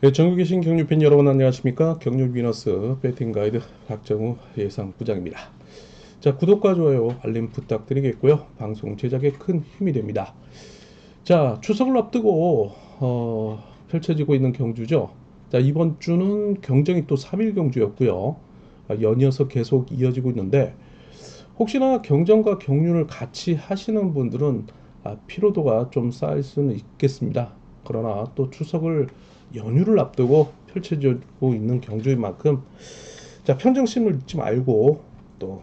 네, 전국에 계신 경유팬 여러분 안녕하십니까? 경유 비너스 배팅 가이드 박정우 예상부장입니다. 자, 구독과 좋아요, 알림 부탁드리겠고요. 방송 제작에 큰 힘이 됩니다. 자, 추석을 앞두고 펼쳐지고 있는 경주죠. 자, 이번 주는 경정이 또 3일 경주였고요. 연이어서 계속 이어지고 있는데 혹시나 경정과 경륜을 같이 하시는 분들은 피로도가 좀 쌓일 수는 있겠습니다. 그러나 또 추석을 연휴를 앞두고 펼쳐지고 있는 경주인 만큼 자, 평정심을 잊지 말고 또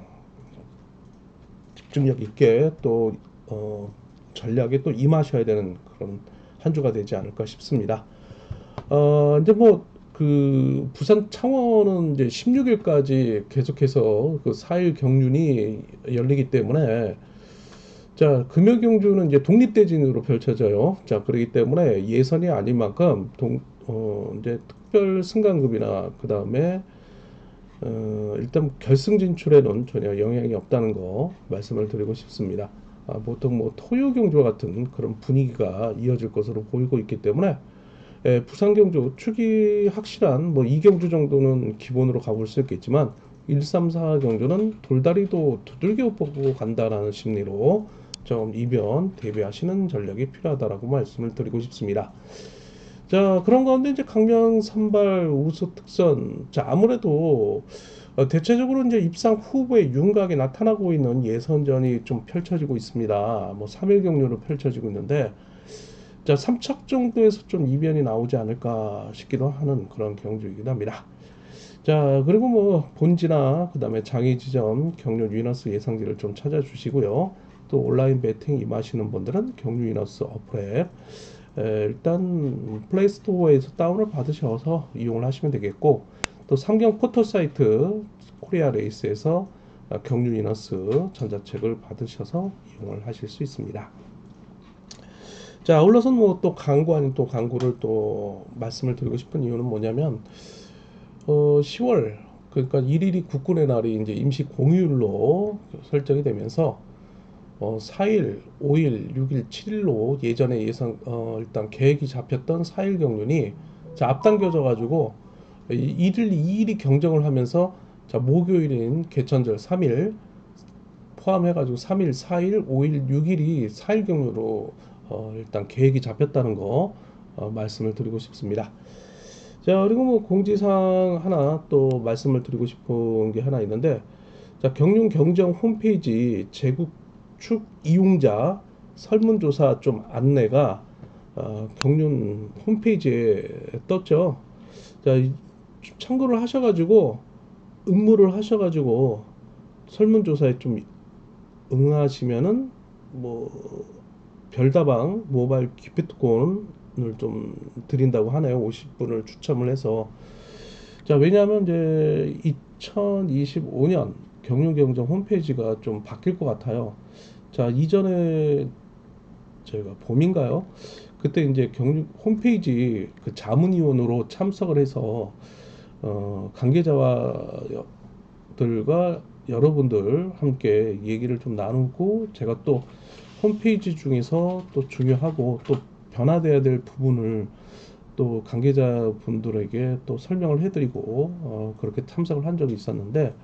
집중력 있게 또 전략에 또 임하셔야 되는 그런 한 주가 되지 않을까 싶습니다. 이제 뭐 그 부산 창원은 이제 16일까지 계속해서 그 4일 경륜이 열리기 때문에 자, 금요경주는 이제 독립대진으로 펼쳐져요. 자, 그렇기 때문에 예선이 아닌 만큼 이제 특별 승강급이나 그 다음에 일단 결승 진출에는 전혀 영향이 없다는 거 말씀을 드리고 싶습니다. 보통 뭐 토요경주와 같은 그런 분위기가 이어질 것으로 보이고 있기 때문에 부산경주 축이 확실한 뭐 2경주 정도는 기본으로 가볼 수 있겠지만 1, 3, 4 경주는 돌다리도 두들겨 보고 간다라는 심리로 좀 이변 대비하시는 전략이 필요하다라고 말씀을 드리고 싶습니다. 자, 그런 가운데 이제 강명 선발 우수 특선. 자, 아무래도 대체적으로 이제 입상 후보의 윤곽이 나타나고 있는 예선전이 좀 펼쳐지고 있습니다. 뭐 3일 경로로 펼쳐지고 있는데 자, 3착 정도에서 좀 이변이 나오지 않을까 싶기도 하는 그런 경주이기도 합니다. 자, 그리고 뭐 본지나 그다음에 장애 지점 경륜 위너스 예상지를 좀 찾아주시고요. 또 온라인 베팅 임하시는 분들은 경륜 위너스 어플 일단 플레이스토어에서 다운을 받으셔서 이용을 하시면 되겠고 또 상경 포털 사이트 코리아 레이스에서 경륜 위너스 전자책을 받으셔서 이용을 하실 수 있습니다. 자, 아울러서 뭐 또 광고 아닌 또 광고를 또 말씀을 드리고 싶은 이유는 뭐냐면 10월 그러니까 1일이 국군의 날이 이제 임시 공휴일로 설정이 되면서 4일, 5일, 6일, 7일로 예전에 일단 계획이 잡혔던 4일 경륜이 자, 앞당겨져 가지고 1일, 2일이 경정을 하면서 자, 목요일인 개천절 3일 포함해 가지고 3일, 4일, 5일, 6일이 4일 경로로 일단 계획이 잡혔다는 거 말씀을 드리고 싶습니다. 자, 그리고 뭐 공지사항 하나 또 말씀을 드리고 싶은 게 하나 있는데 자, 경륜 경정 홈페이지 제국축 이용자 설문조사 좀 안내가 경륜 홈페이지에 떴죠. 자, 참고를 하셔가지고 응모를 하셔가지고 설문조사에 좀 응하시면은 뭐 별다방 모바일 기프트콘을 좀 드린다고 하네요. 50분을 추첨을 해서. 자, 왜냐하면 이제 2025년 경륜경정 홈페이지가 좀 바뀔 것 같아요. 자, 이전에 저희가 봄인가요? 그때 이제 경륜 홈페이지 그 자문위원으로 참석을 해서 관계자들과 여러분들 함께 얘기를 좀 나누고 제가 또 홈페이지 중에서 또 중요하고 또 변화돼야 될 부분을 또 관계자분들에게 또 설명을 해드리고 그렇게 참석을 한 적이 있었는데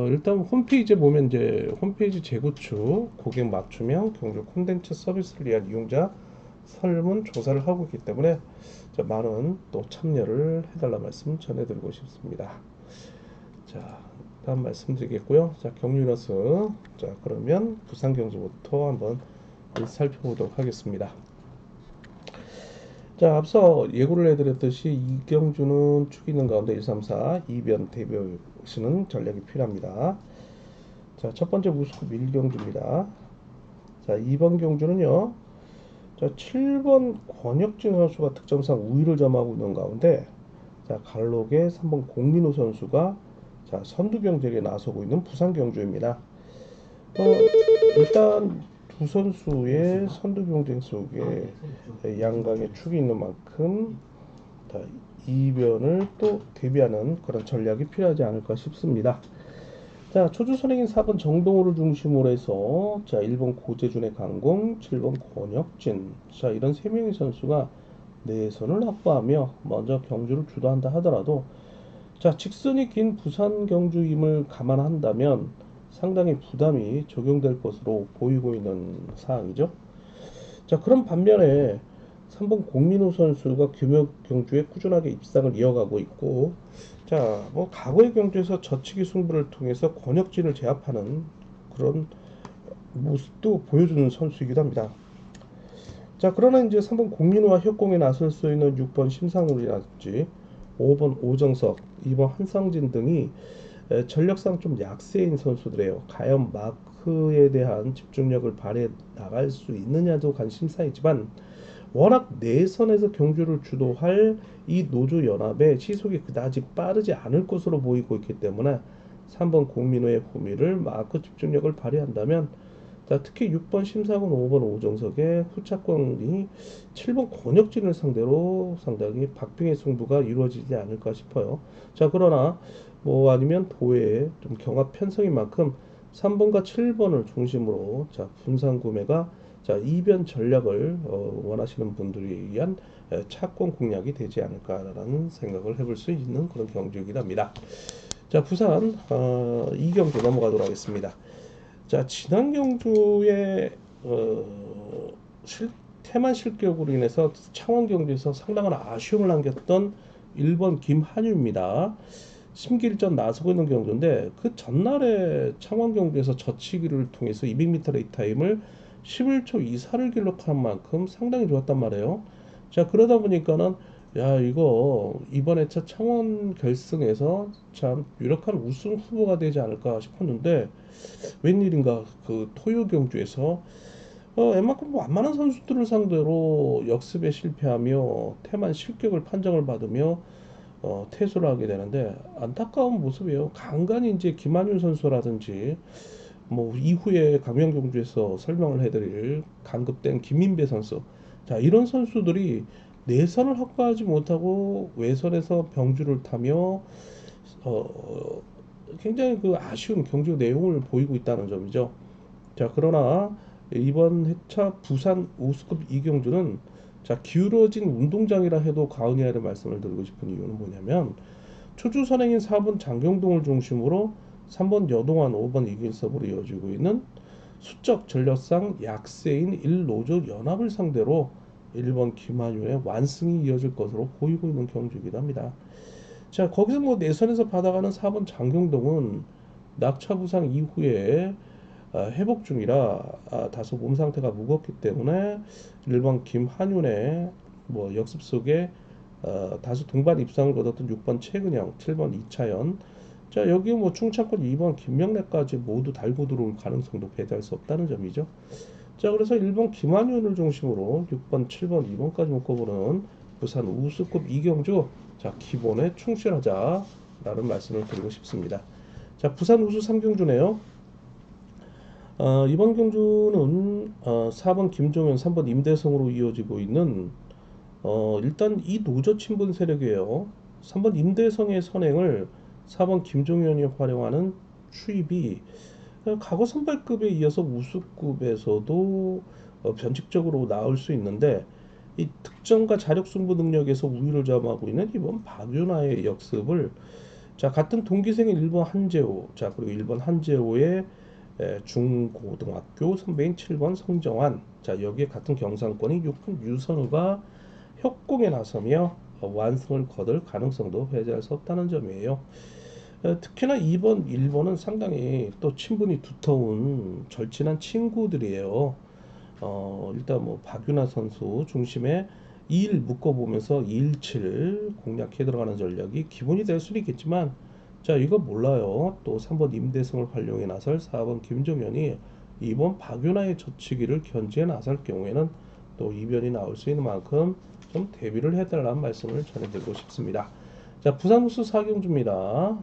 일단 홈페이지에 보면 이제 홈페이지 재구축, 고객 맞춤형 경주 콘텐츠 서비스를 위한 이용자 설문 조사를 하고 있기 때문에 많은 또 참여를 해달라 말씀 전해드리고 싶습니다. 자, 다음 말씀드리겠고요. 자, 경유너스. 자, 그러면 부산 경주부터 한번 살펴보도록 하겠습니다. 자, 앞서 예고를 해드렸듯이 이경주는 축 있는 가운데 1, 3, 4 이변 대비하시는 전략이 필요합니다. 자, 첫 번째 무스급 1경주입니다. 자, 2번 경주는요. 자, 7번 권혁진 선수가 득점상 우위를 점하고 있는 가운데 자, 갈록의 3번 공민호 선수가 자, 선두 경쟁에 나서고 있는 부산 경주입니다. 일단 두 선수의 선두 경쟁 속에 양강의 축이 있는 만큼 이변을 또 대비하는 그런 전략이 필요하지 않을까 싶습니다. 자, 초주선행인 4번 정동호를 중심으로 해서 자, 1번 고재준의 강공, 7번 권혁진 자, 이런 3명의 선수가 내선을 확보하며 먼저 경주를 주도한다 하더라도 자, 직선이 긴 부산 경주임을 감안한다면 상당히 부담이 적용될 것으로 보이고 있는 사항이죠. 자, 그런 반면에 3번 공민호 선수가 규명 경주에 꾸준하게 입상을 이어가고 있고, 자, 뭐 과거의 경주에서 젖히기 승부를 통해서 권혁진을 제압하는 그런 모습도 보여주는 선수이기도 합니다. 자, 그러나 이제 3번 공민호와 협공에 나설 수 있는 6번 심상훈이라든지 5번 오정석, 2번 한상진 등이 전력상 좀 약세인 선수들이에요. 과연 마크에 대한 집중력을 발휘해 나갈 수 있느냐도 관심사이지만 워낙 내선에서 경주를 주도할 이 노조 연합의 시속이 그다지 빠르지 않을 것으로 보이고 있기 때문에 3번 공민호의 후미를 마크 집중력을 발휘한다면 자, 특히 6번 심사군 5번 오정석의 후차권이 7번 권혁진을 상대로 상당히 박빙의 승부가 이루어지지 않을까 싶어요. 자, 그러나 뭐 아니면 도의 좀 경합 편성인 만큼 3번과 7번을 중심으로 자, 분산 구매가 자, 이변 전략을 원하시는 분들을 위한 차권 공략이 되지 않을까라는 생각을 해볼 수 있는 그런 경주이긴 합니다. 자, 부산 이 경주 넘어가도록 하겠습니다. 자, 지난 경주에 태만 실격으로 인해서 창원 경주에서 상당한 아쉬움을 남겼던 1번 김한유입니다. 심기일전 나서고 있는 경주인데 그 전날에 창원 경주에서 젖히기를 통해서 200m 레이 타임을 11초 이사를 기록한 만큼 상당히 좋았단 말이에요. 자, 그러다 보니까는 야, 이거 이번 회차 창원 결승에서 참 유력한 우승 후보가 되지 않을까 싶었는데 웬일인가 그 토요 경주에서 웬만큼 완만한 선수들을 상대로 역습에 실패하며 태만 실격을 판정을 받으며 퇴소를 하게 되는데 안타까운 모습이에요. 간간히 이제 김한윤 선수라든지 뭐 이후에 강명 경주에서 설명을 해드릴 강급된 김민배 선수, 자, 이런 선수들이 내선을 확보하지 못하고 외선에서 병주를 타며 어, 굉장히 그 아쉬운 경주 내용을 보이고 있다는 점이죠. 자, 그러나 이번 회차 부산 우스컵 이경주는 자, 기울어진 운동장이라 해도 과언이 아니라 말씀을 드리고 싶은 이유는 뭐냐면 초주 선행인 4번 장경동을 중심으로 3번 여동안, 5번 이길섭으로 이어지고 있는 수적 전력상 약세인 1노조 연합을 상대로 1번 김한유의 완승이 이어질 것으로 보이고 있는 경주이기도 합니다. 자, 거기서 뭐 내선에서 받아가는 4번 장경동은 낙차 부상 이후에 회복 중이라 다소 몸 상태가 무겁기 때문에 1번 김한윤의 뭐 역습 속에 다소 동반 입상을 거뒀던 6번 최근영, 7번 이차연, 자, 여기 뭐 충청권 2번 김명래까지 모두 달고 들어올 가능성도 배제할 수 없다는 점이죠. 자, 그래서 1번 김한윤을 중심으로 6번, 7번, 2번까지 묶어보는 부산 우수급 이경주, 자, 기본에 충실하자라는 말씀을 드리고 싶습니다. 자, 부산 우수 3경주네요. 이번 경주는 4번 김종현, 3번 임대성으로 이어지고 있는 일단 이 노조 친분 세력이에요. 3번 임대성의 선행을 4번 김종현이 활용하는 추입이 과거 선발급에 이어서 우수급에서도 변칙적으로 나올 수 있는데 이 득점과 자력 승부 능력에서 우위를 점하고 있는 이번 박윤아의 역습을 자, 같은 동기생인 1번 한재호, 자, 그리고 1번 한재호의 중고등학교 선배인 7번 성정환, 자, 여기에 같은 경상권인 6번 유선우가 협공에 나서며 완승을 거둘 가능성도 배제할 수 없다는 점이에요. 특히나 2번, 1번은 상당히 또 친분이 두터운 절친한 친구들이에요. 일단 뭐 박윤아 선수 중심에 2일 묶어보면서 217 공략해 들어가는 전략이 기본이 될 수는 있겠지만 자, 이거 몰라요. 또 3번 임대성을 활용해 나설 4번 김종현이 2번 박윤아의 젖히기를 견제해 나설 경우에는 또 이변이 나올 수 있는 만큼 좀 대비를 해달라는 말씀을 전해드리고 싶습니다. 자, 부산 우수 4경주입니다.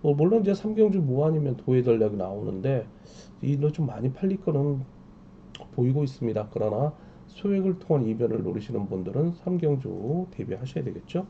뭐 물론 이제 3경주 뭐 아니면 도의 전략이 나오는데 이거 좀 많이 팔릴 거는 보이고 있습니다. 그러나 소액을 통한 이변을 노리시는 분들은 3경주 대비하셔야 되겠죠.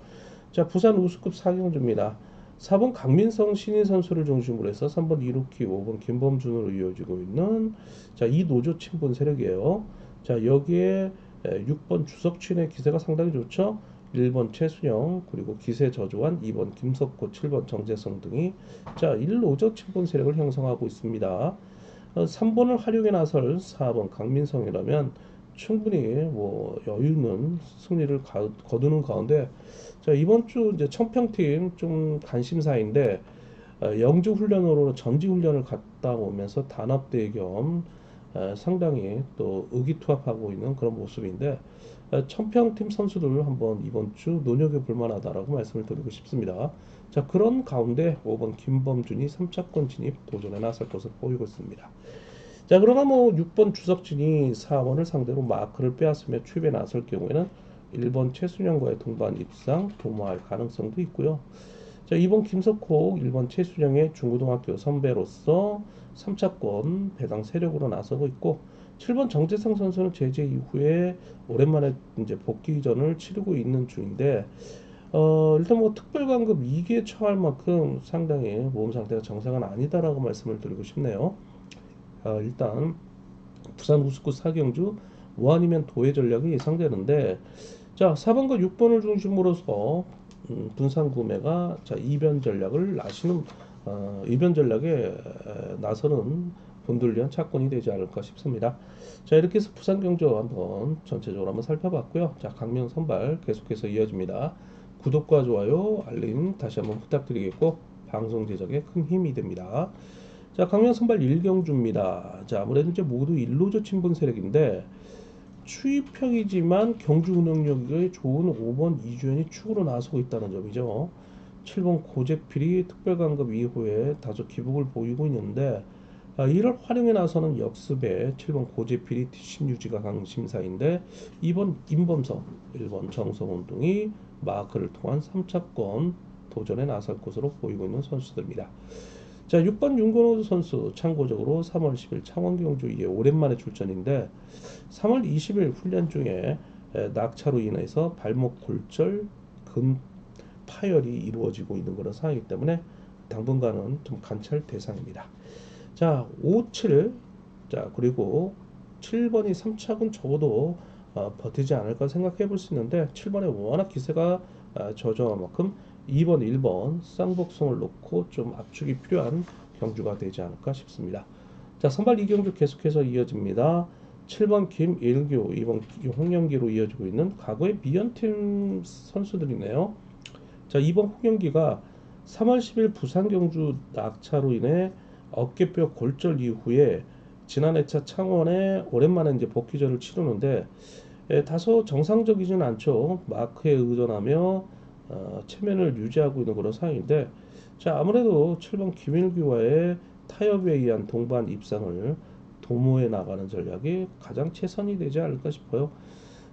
자, 부산 우수급 4경주입니다. 4번 강민성 신인 선수를 중심으로 해서 3번 이루키, 5번 김범준으로 이어지고 있는 자, 이 노조 친분 세력이에요. 자, 여기에 6번 주석춘의 기세가 상당히 좋죠. 1번 최순영, 그리고 기세 저조한 2번 김석호, 7번 정재성 등이 자 1로적 친분 세력을 형성하고 있습니다. 3번을 활용해 나설 4번 강민성이라면 충분히 뭐 여유 있는 승리를 거두는 가운데 자 이번 주 이제 청평팀 좀 관심사인데 영주 훈련으로 전지 훈련을 갔다 오면서 단합대 겸 상당히 또 의기투합하고 있는 그런 모습인데 청평팀 선수들을 한번 이번 주 눈여겨볼 만하다라고 말씀을 드리고 싶습니다. 자 그런 가운데 5번 김범준이 3차권 진입 도전에 나설 것으로 보이고 있습니다. 자 그러나 뭐 6번 주석진이 4번을 상대로 마크를 빼앗으며 추입에 나설 경우에는 1번 최순영과의 동반 입상 도모할 가능성도 있고요. 자 2번 김석호, 1번 최순영의 중고등학교 선배로서 3차권 배당 세력으로 나서고 있고 7번 정재성 선수는 제재 이후에 오랜만에 이제 복귀전을 치르고 있는 중인데 일단 뭐 특별관급 2기에 처할 만큼 상당히 몸 상태가 정상은 아니다라고 말씀을 드리고 싶네요. 일단 부산 우스쿠 사경주 뭐 아니면 도의 전략이 예상되는데 자 4번과 6번을 중심으로서 분산 구매가 자 이변 전략을 나시는 이변 전략에 나서는 분들 위한 차권이 되지 않을까 싶습니다. 자 이렇게 해서 부산 경주 한번 전체적으로 한번 살펴봤고요. 자 강명 선발 계속해서 이어집니다. 구독과 좋아요 알림 다시 한번 부탁드리겠고 방송 제작에 큰 힘이 됩니다. 자 강명 선발 일경주입니다. 자 아무래도 이제 모두 일로조 친분 세력인데 추입형이지만 경주 운영력이 좋은 5번 이주연이 축으로 나서고 있다는 점이죠. 7번 고재필이 특별관급 이후에 다소 기복을 보이고 있는데 이를 활용해 나서는 역습에 7번 고재필이 뒷심 유지가 강심사인데 2번 임범석, 1번 정성훈 등이 마크를 통한 3차권 도전에 나설 것으로 보이고 있는 선수들입니다. 자 6번 윤건호 선수 참고적으로 3월 10일 창원경주에 오랜만에 출전인데 3월 20일 훈련 중에 낙차로 인해서 발목 골절 근 파열이 이루어지고 있는 그런 상황이기 때문에 당분간은 좀 관찰 대상입니다. 자 5, 7, 자 그리고 7번이 3차군 적어도 버티지 않을까 생각해 볼 수 있는데 7번에 워낙 기세가 저조한 만큼 2번, 1번 쌍복성을 놓고 좀 압축이 필요한 경주가 되지 않을까 싶습니다. 자 선발 2경주 계속해서 이어집니다. 7번 김일규, 2번 홍영기로 이어지고 있는 과거의 미연팀 선수들이네요. 자 2번 홍영기가 3월 10일 부산 경주 낙차로 인해 어깨뼈 골절 이후에 지난 회차 창원에 오랜만에 이제 복귀전을 치르는데 다소 정상적이진 않죠. 마크에 의존하며 체면을 유지하고 있는 그런 상황인데 자 아무래도 7번 김일규와의 타협에 의한 동반 입상을 도모해 나가는 전략이 가장 최선이 되지 않을까 싶어요.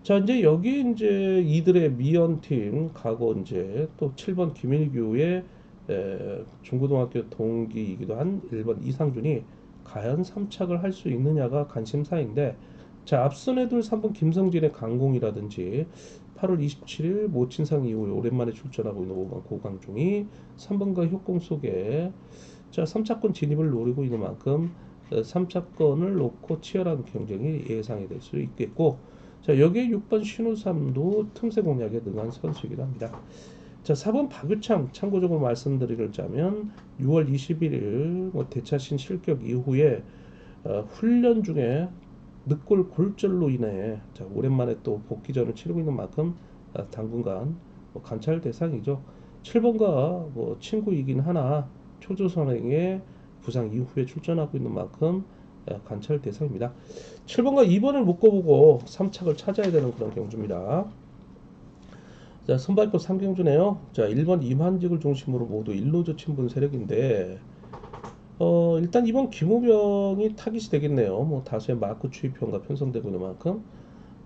자 이제 여기 이제 이들의 미연팀 과거 이제 또 7번 김일규의 중고등학교 동기이기도 한 1번 이상준이 과연 3착을 할 수 있느냐가 관심사인데 자 앞선 애들 3번 김성진의 강공이라든지 8월 27일 모친상 이후에 오랜만에 출전하고 있는 5번 고강중이 3번과 협공 속에 자 3차권 진입을 노리고 있는 만큼 3차권을 놓고 치열한 경쟁이 예상이 될 수 있겠고 자 여기에 6번 신우삼도 틈새 공략에 능한 선수이기도 합니다. 자 4번 박유창 참고적으로 말씀드리자면 6월 21일 뭐 대차신 실격 이후에 훈련 중에 늑골 골절로 인해 자 오랜만에 또 복귀전을 치르고 있는 만큼 당분간 뭐 관찰 대상이죠. 7번과 뭐 친구이긴 하나 초조선행의 부상 이후에 출전하고 있는 만큼 관찰 대상입니다. 7번과 2번을 묶어보고 3착을 찾아야 되는 그런 경주입니다. 자 선발급 3경주네요. 자 1번 임한직을 중심으로 모두 일로조 친분 세력인데 일단 이번 김우병이 타깃이 되겠네요. 뭐 다수의 마크 추입형과 편성되고 있는 만큼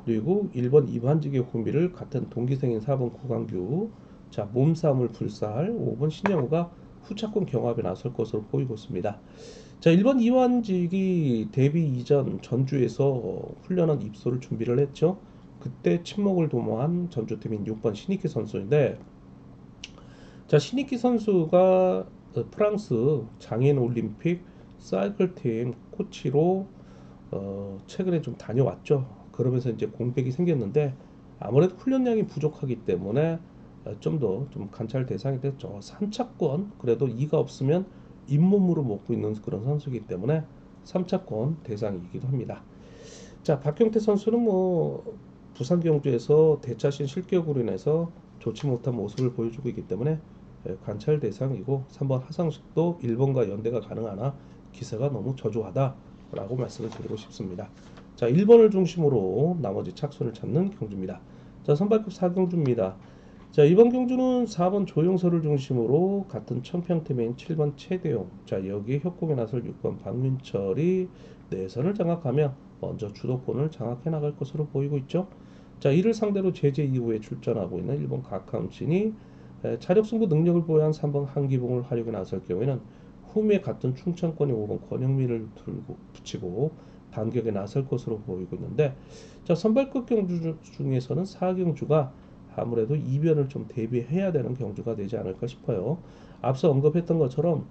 그리고 1번 이반직의 후미를 같은 동기생인 4번 구강규 자 몸싸움을 불사할 5번 신영우가 후차권 경합에 나설 것으로 보이고 있습니다. 자 1번 이완직이 데뷔 이전 전주에서 훈련한 입소를 준비를 했죠. 그때 침묵을 도모한 전주팀인 6번 신익희 선수인데 자 신익희 선수가 프랑스 장애인 올림픽 사이클팀 코치로 최근에 좀 다녀왔죠. 그러면서 이제 공백이 생겼는데 아무래도 훈련량이 부족하기 때문에 좀 더 좀 관찰 대상이 됐죠. 3차권 그래도 이가 없으면 잇몸으로 먹고 있는 그런 선수이기 때문에 3차권 대상이기도 합니다. 자, 박경태 선수는 뭐 부산 경주에서 대차신 실격으로 인해서 좋지 못한 모습을 보여주고 있기 때문에 관찰 대상이고 3번 하상식도 1번과 연대가 가능하나 기세가 너무 저조하다라고 말씀을 드리고 싶습니다. 자, 1번을 중심으로 나머지 착순을 찾는 경주입니다. 자, 선발급 4경주입니다. 자, 이번 경주는 4번 조용서를 중심으로 같은 청평팀인 7번 최대용, 자, 여기에 협공에 나설 6번 박민철이 내선을 장악하며 먼저 주도권을 장악해 나갈 것으로 보이고 있죠. 자, 이를 상대로 제재 이후에 출전하고 있는 1번 각함신이 차력 승부 능력을 보유한 3번 한기봉을 활용해 나설 경우에는 후미에 같은 충청권의 5번 권영민을 들고 붙이고 반격에 나설 것으로 보이고 있는데, 자, 선발급 경주 중에서는 4경주가 아무래도 이변을 좀 대비해야 되는 경주가 되지 않을까 싶어요. 앞서 언급했던 것처럼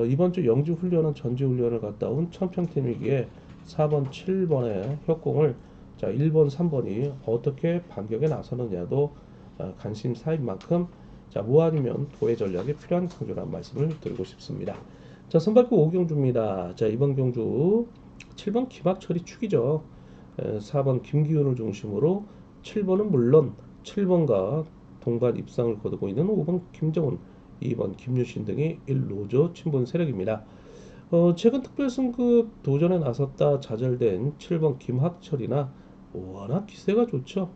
이번 주 영주 훈련은 전지 훈련을 갔다 온 청평팀이기에 4번, 7번의 협공을, 자, 1번, 3번이 어떻게 반격에 나서느냐도 관심사인 만큼, 자, 뭐 아니면 도의 전략이 필요한 경주라는 말씀을 드리고 싶습니다. 자, 선발급 5경주입니다. 자, 이번 경주 7번 김학철이 축이죠. 4번 김기훈을 중심으로 7번은 물론 7번과 동반 입상을 거두고 있는 5번 김정훈, 2번 김유신 등이 1노조 친분 세력입니다. 최근 특별승급 도전에 나섰다 좌절된 7번 김학철이나 워낙 기세가 좋죠.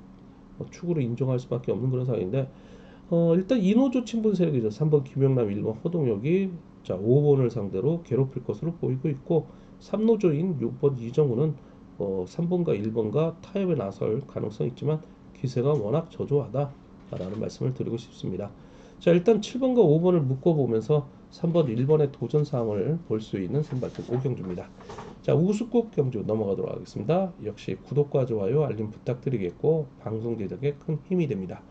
축으로 인정할 수밖에 없는 그런 상황인데, 일단 이노조 친분 세력이죠. 3번 김영남, 1번 허동혁이, 자, 5번을 상대로 괴롭힐 것으로 보이고 있고, 3노조인 6번 이정우는 3번과 1번과 타협에 나설 가능성이 있지만 기세가 워낙 저조하다라는 말씀을 드리고 싶습니다. 자, 일단 7번과 5번을 묶어보면서 3번, 1번의 도전 사항을 볼 수 있는 선발급 5경주입니다. 자, 우수급 경주 넘어가도록 하겠습니다. 역시 구독과 좋아요, 알림 부탁드리겠고 방송 제작에 큰 힘이 됩니다.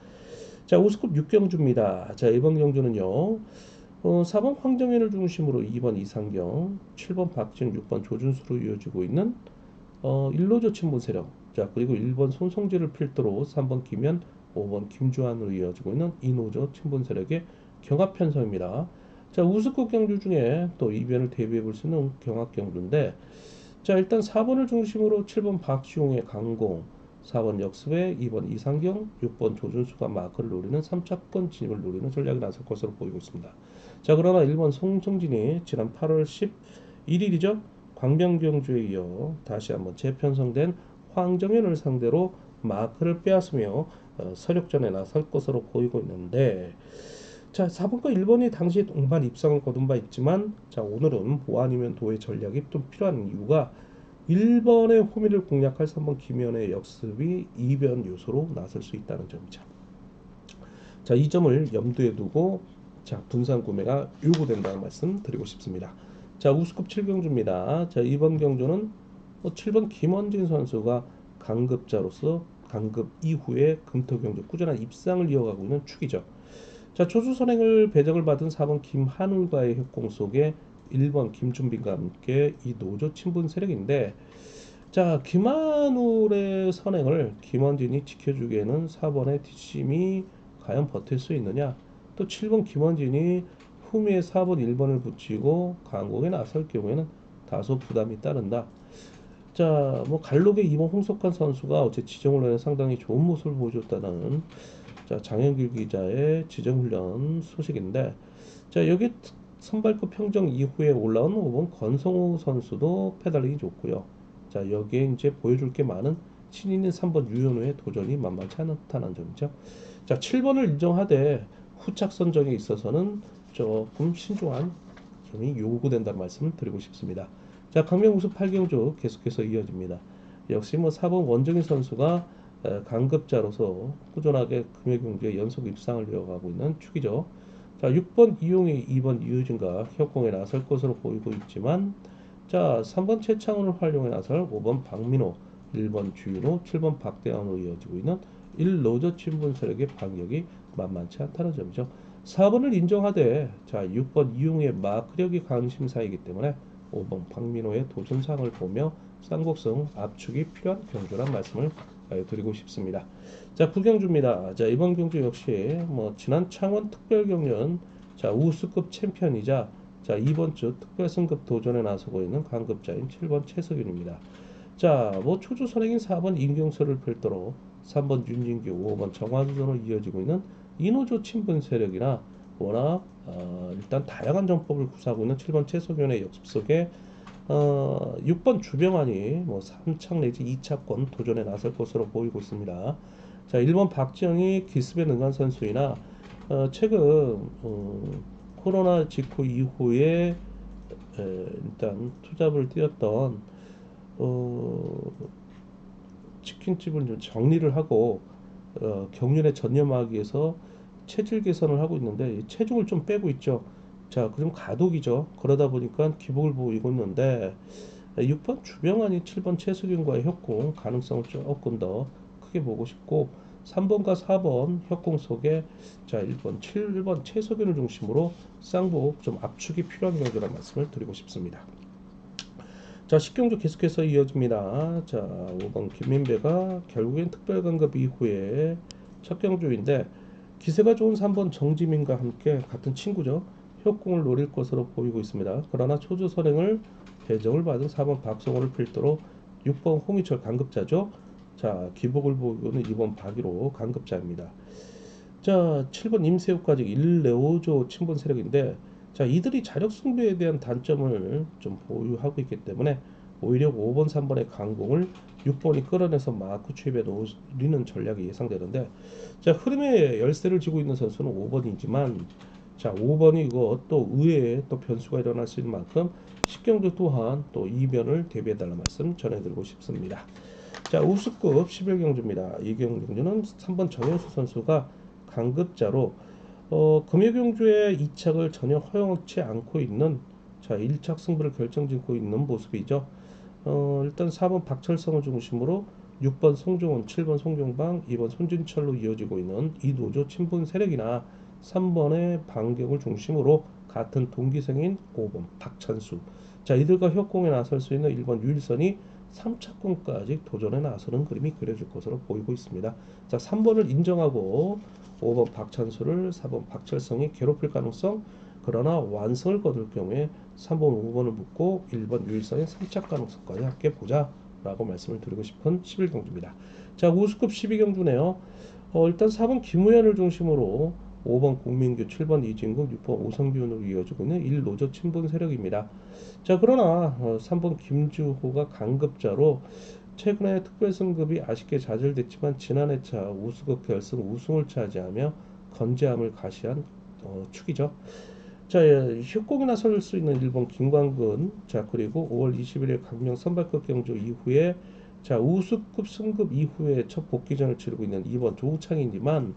자, 우수급 6경주입니다. 자, 이번 경주는요, 4번 황정현을 중심으로 2번 이상경, 7번 박지훈, 6번 조준수로 이어지고 있는 1노조 친분 세력, 자, 그리고 1번 손성재를 필두로 3번 김현, 5번 김주환으로 이어지고 있는 이노조 친분 세력의 경합 편성입니다. 자, 우수급 경주 중에 또 이변을 대비해 볼 수 있는 경합 경주인데, 자, 일단 4번을 중심으로 7번 박시용의 강공, 4번 역습에 2번 이상경, 6번 조준수가 마크를 노리는 3차권 진입을 노리는 전략이 나설 것으로 보이고 있습니다. 자, 그러나 1번 송성진이 지난 8월 11일이죠. 광명경주에 이어 다시 한번 재편성된 황정현을 상대로 마크를 빼앗으며 서력전에 나설 것으로 보이고 있는데, 자, 4번과 1번이 당시 동반 입상을 거둔 바 있지만, 자, 오늘은 뭐 아니면 도의 전략이 좀 필요한 이유가 1번의 호미를 공략할 3번 김현의 역습이 이변 요소로 나설 수 있다는 점이죠. 자, 이 점을 염두에 두고, 자, 분산 구매가 요구된다는 말씀 드리고 싶습니다. 자, 우수급 7경주입니다. 자, 이번 경주는 7번 김원진 선수가 강급자로서 강급 이후에 금토경주 꾸준한 입상을 이어가고 있는 축이죠. 자, 초수 선행을 배정을 받은 4번 김한울과의 협공 속에 1번 김준빈과 함께 이 노조 친분 세력인데, 자, 김한울의 선행을 김원진이 지켜주기에는 4번의 뒷심이 과연 버틸 수 있느냐, 또 7번 김원진이 후미에 4번 1번을 붙이고 강공에 나설 경우에는 다소 부담이 따른다. 자, 뭐 갈록의 2번 홍석환 선수가 어제 지정훈련에 상당히 좋은 모습을 보여줬다는, 자, 장현길 기자의 지정훈련 소식인데, 자, 여기 선발급 평정 이후에 올라온 5번 권성호 선수도 페달링이 좋고요. 자, 여기에 이제 보여줄 게 많은 신인인 3번 유현우의 도전이 만만치 않다는 점이죠. 자, 7번을 인정하되 후착 선정에 있어서는 조금 신중한 점이 요구된다는 말씀을 드리고 싶습니다. 자, 강명 우승 8경주 계속해서 이어집니다. 역시 뭐 4번 원정희 선수가 강급자로서 꾸준하게 금요경주에 연속 입상을 이어가고 있는 축이죠. 자, 6번 이용희, 2번 이유진과 협공에 나설 것으로 보이고 있지만, 자, 3번 최창훈을 활용해 나설 5번 박민호, 1번 주윤호, 7번 박대환으로 이어지고 있는 1노조 친분 세력의 반격이 만만치 않다는 점이죠. 4번을 인정하되, 자, 6번 이용의 마크력이 관심사이기 때문에 5번 박민호의 도전상을 보며 쌍곡성 압축이 필요한 경주란 말씀을 드리고 싶습니다. 자, 9경주입니다. 자, 이번 경주 역시 뭐 지난 창원 특별경륜 자, 우수급 챔피언이자 자, 이번 주 특별 승급 도전에 나서고 있는 강급자인 7번 최석윤입니다. 자, 뭐 초조 선행인 4번 임경서를 별도로 3번 윤진규, 5번 정환선으로 이어지고 있는 이노조 친분 세력이나 워낙 일단 다양한 정법을 구사하고 있는 7번 최석윤의 역습 속에 6번 주병환이 뭐 3착 내지 2차권 도전에 나설 것으로 보이고 있습니다. 자, 1번 박지영이 기습에 능한 선수이나 최근 코로나 직후 이후에 일단 투잡을 뛰었던 치킨집을 좀 정리를 하고 경륜에 전념하기 위해서 체질 개선을 하고 있는데 체중을 좀 빼고 있죠. 자, 그럼 가독이죠. 그러다 보니까 기복을 보이고 있는데 6번 주병환이 7번 최수균과의 협공 가능성을 조금 더 크게 보고 싶고 3번과 4번 협공 속에 자 1번, 7번 최석윤을 중심으로 쌍복 좀 압축이 필요한 경주라는 말씀을 드리고 싶습니다. 자, 10경주 계속해서 이어집니다. 자, 5번 김민배가 결국엔 특별강급 이후에 첫 경주인데 기세가 좋은 3번 정지민과 함께 같은 친구죠. 협공을 노릴 것으로 보이고 있습니다. 그러나 초조 선행을 배정을 받은 4번 박성호를 필두로 6번 홍희철 강급자죠. 자, 기복을 보이고는 2번 박일호 강급자입니다. 자, 7번 임세욱까지 1레오조 친분 세력인데 자, 이들이 자력 승부에 대한 단점을 좀 보유하고 있기 때문에 오히려 5번, 3번의 강공을 6번이 끌어내서 마크 추입에 노리는 전략이 예상되는데 자, 흐름의 열쇠를 쥐고 있는 선수는 5번이지만 자, 5번이 이거 또 의외에 또 변수가 일어날 수 있는 만큼 10경주 또한 또 이변을 대비해달라는 말씀 전해드리고 싶습니다. 자, 우수급 11경주입니다. 이 경주는 3번 정현수 선수가 강급자로 금요경주의 2착을 전혀 허용치 않고 있는 자 1착 승부를 결정짓고 있는 모습이죠. 일단 4번 박철성을 중심으로 6번 송종원, 7번 송종방, 2번 손진철로 이어지고 있는 이 노조 친분 세력이나 3번의 반격을 중심으로 같은 동기생인 5번 박찬수 자 이들과 협공에 나설 수 있는 1번 유일선이 3차권까지 도전에 나서는 그림이 그려질 것으로 보이고 있습니다. 자 3번을 인정하고 5번 박찬수를 4번 박철성이 괴롭힐 가능성 그러나 완성을 거둘 경우에 3번 5번을 묶고 1번 유일선의 3착 가능성까지 함께 보자 라고 말씀을 드리고 싶은 11경주입니다. 자 우수급 12경주네요. 일단 4번 김우현을 중심으로 5번 공민규, 7번 이진국, 6번 오성균으로 이어지고 있는 1노조 친분 세력입니다. 자 그러나 3번 김주호가 강급자로 최근에 특별승급이 아쉽게 좌절됐지만 지난해차 우수급 결승 우승을 차지하며 건재함을 가시한 축이죠. 자, 협공에 나설 수 있는 일본 김광근 자 그리고 5월 21일 강명 선발급 경주 이후에 자 우수급 승급 이후에 첫 복귀전을 치르고 있는 2번 조우창이지만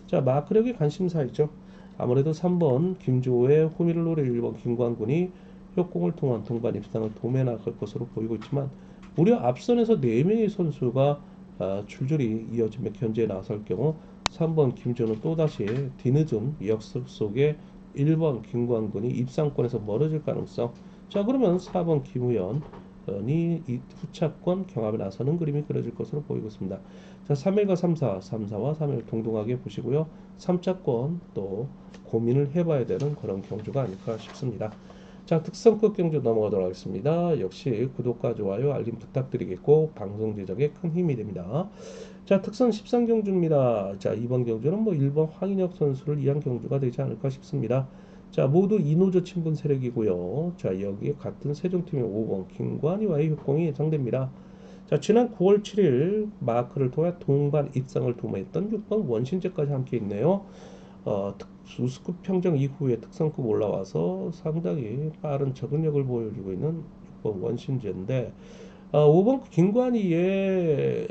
자 마크력이 관심사이죠. 아무래도 3번 김주호의 호미를 노릴 1번 김광근이 협공을 통한 동반 입상을 도매나갈 것으로 보이고 있지만 무려 앞선에서 4명의 선수가 줄줄이 이어지며 견제에 나설 경우 3번 김주호는 또다시 뒤늦은 역습 속에 1번 김광근이 입상권에서 멀어질 가능성 자 그러면 4번 김우현이 이 후차권 경합에 나서는 그림이 그려질 것으로 보이고 있습니다. 자 3일과 3사, 3사와 3일 동등하게 보시고요. 3차권 또 고민을 해봐야 되는 그런 경주가 아닐까 싶습니다. 자 특성급 경주 넘어가도록 하겠습니다. 역시 구독과 좋아요 알림 부탁드리겠고 방송 제작에 큰 힘이 됩니다. 자 특선 13경주입니다. 자 이번 경주는 뭐 1번 황인혁 선수를 위한 경주가 되지 않을까 싶습니다. 자 모두 이노조 친분 세력이고요. 자 여기에 같은 세종팀의 5번 김관희와의 협공이 예상됩니다. 자 지난 9월 7일 마크를 통해 동반 입상을 도모했던 6번 원신재까지 함께 있네요. 우수급 평정 이후에 특성급 올라와서 상당히 빠른 적응력을 보여주고 있는 6번 원신재인데 5번 김관희의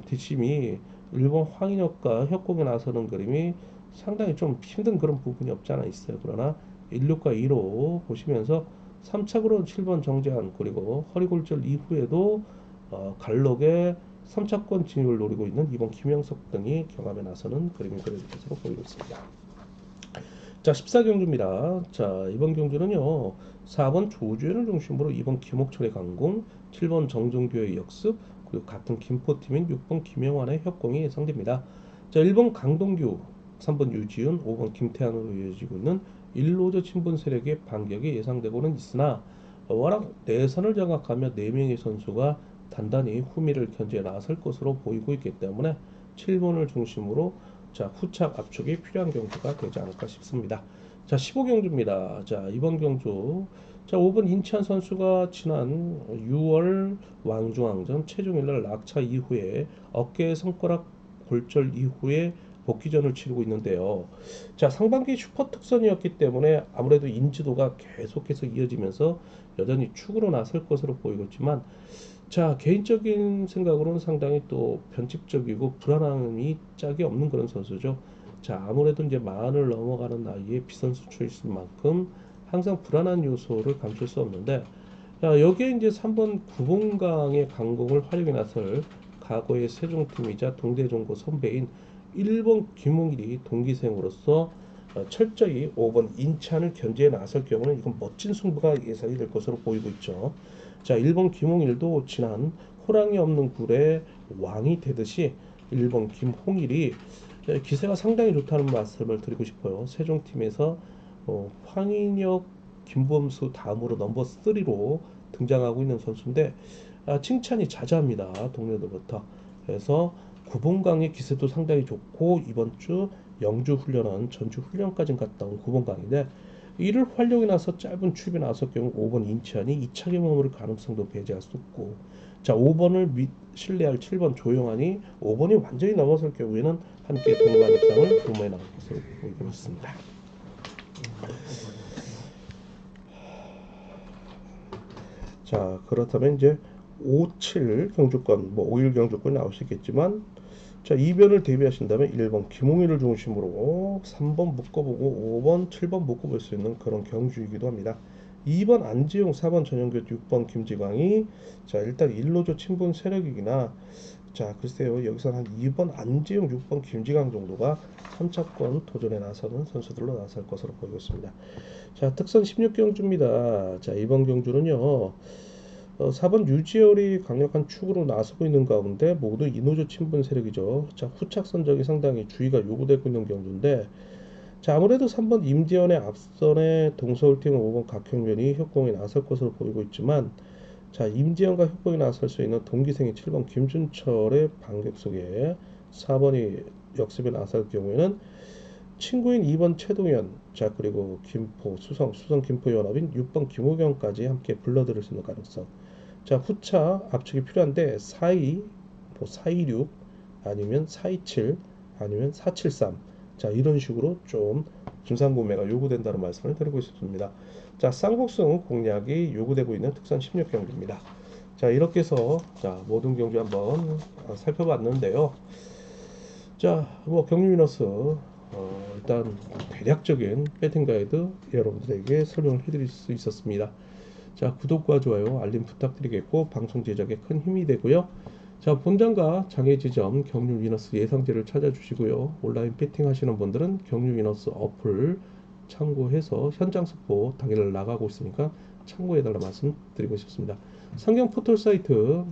뒷심이 1번 황인혁과 협공에 나서는 그림이 상당히 좀 힘든 그런 부분이 없지 않아 있어요. 그러나 16과 2로 보시면서 3착으로 7번 정재환 그리고 허리골절 이후에도 갈록의 3차권 진입을 노리고 있는 2번 김영석 등이 경합에 나서는 그림이 그려질 것으로 보이고 있습니다. 자 14경주입니다. 자 이번 경주는요 4번 조주현을 중심으로 2번 김옥철의 강공 7번 정종규의 역습, 그리고 같은 김포팀인 6번 김영환의 협공이 예상됩니다. 자, 1번 강동규, 3번 유지훈, 5번 김태환으로 이어지고 있는 1로저 친분 세력의 반격이 예상되고는 있으나 워낙 내선을 장악하며 4명의 선수가 단단히 후미를 견제해 나설 것으로 보이고 있기 때문에 7번을 중심으로 자, 후착 압축이 필요한 경주가 되지 않을까 싶습니다. 자, 15경주입니다. 자, 이번 경주 자, 5번 인치한 선수가 지난 6월 왕중왕전 최종일날 낙차 이후에 어깨 손가락 골절 이후에 복귀전을 치르고 있는데요. 자, 상반기 슈퍼 특선이었기 때문에 아무래도 인지도가 계속해서 이어지면서 여전히 축으로 나설 것으로 보이고 있지만 자, 개인적인 생각으로는 상당히 또 변칙적이고 불안함이 짝이 없는 그런 선수죠. 자, 아무래도 이제 마흔을 넘어가는 나이에 비선수출일 만큼 항상 불안한 요소를 감출 수 없는데, 자, 여기에 이제 3번 구봉강의 강공을 활용해 나설 과거의 세종팀이자 동대종고 선배인 1번 김홍일이 동기생으로서 철저히 5번 인찬을 견제해 나설 경우는 이건 멋진 승부가 예상이 될 것으로 보이고 있죠. 자, 1번 김홍일도 지난 호랑이 없는 굴의 왕이 되듯이 1번 김홍일이 기세가 상당히 좋다는 말씀을 드리고 싶어요. 세종팀에서 황인혁, 김범수 다음으로 넘버 3로 등장하고 있는 선수인데 칭찬이 자자합니다. 동료들부터. 그래서 구봉강의 기세도 상당히 좋고 이번 주 영주 훈련은 전주 훈련까지 갔다 온 구봉강인데 이를 활용해 나서 짧은 추입에 나설 경우 5번 인치환이 2차게 머무를 가능성도 배제할 수 없고 자 5번을 신뢰할 7번 조용환이 5번이 완전히 넘어설 경우에는 함께 동반 입상을 도모해 나갈 것으로 보이고 있습니다. 자, 그렇다면 이제 5, 7 경주권, 뭐 5일 경주권이 나오시겠지만 자, 이변을 대비하신다면 1번 김홍일을 중심으로 3번 묶어보고 5번, 7번 묶어볼 수 있는 그런 경주이기도 합니다. 2번 안지용, 4번 전영규, 6번 김지광이 자, 일단 1로조 친분 세력이기나 자, 글쎄요. 여기서 한 2번 안지용, 6번 김지광 정도가 3차권 도전에 나서는 선수들로 나설 것으로 보이고 있습니다. 자, 특선 16경주입니다. 자, 이번 경주는요. 4번 유지열이 강력한 축으로 나서고 있는 가운데 모두 이노조 친분 세력이죠. 자, 후착 선적이 상당히 주의가 요구되고 있는 경주인데 자, 아무래도 3번 임지연의 앞선에 동서울팀 5번 각형변이 협공에 나설 것으로 보이고 있지만 자, 임지연과 협공에 나설 수 있는 동기생인 7번 김준철의 반격 속에 4번이 역습에 나설 경우에는 친구인 2번 최동현, 자 그리고 김포 수성 김포 연합인 6번 김호경까지 함께 불러들일 수 있는 가능성. 자, 후차 압축이 필요한데 42, 뭐 426 아니면 427 아니면 473. 자, 이런 식으로 좀 중상 구매가 요구된다는 말씀을 드리고 싶습니다. 자, 쌍복승 공략이 요구되고 있는 특선 16경기입니다. 자, 이렇게 해서 자, 모든 경기 한번 살펴봤는데요. 자, 뭐 경기 위너스 일단 대략적인 배팅 가이드 여러분들에게 설명을 해드릴 수 있었습니다. 자, 구독과 좋아요, 알림 부탁드리겠고 방송 제작에 큰 힘이 되고요. 자, 본장과 장애 지점 경륜 위너스 예상제를 찾아주시고요. 온라인 배팅 하시는 분들은 경륜 위너스 어플 참고해서 현장 속보 당일날 나가고 있으니까 참고해달라 말씀 드리고 싶습니다. 상경 포털 사이트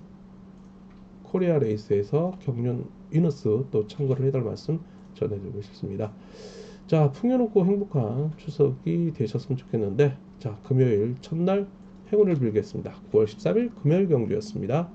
코리아 레이스에서 경륜 위너스 또 참고를 해달 말씀 전해드리고 싶습니다. 자, 풍요롭고 행복한 추석이 되셨으면 좋겠는데 자, 금요일 첫날 행운을 빌겠습니다. 9월 13일 금요일 경주였습니다.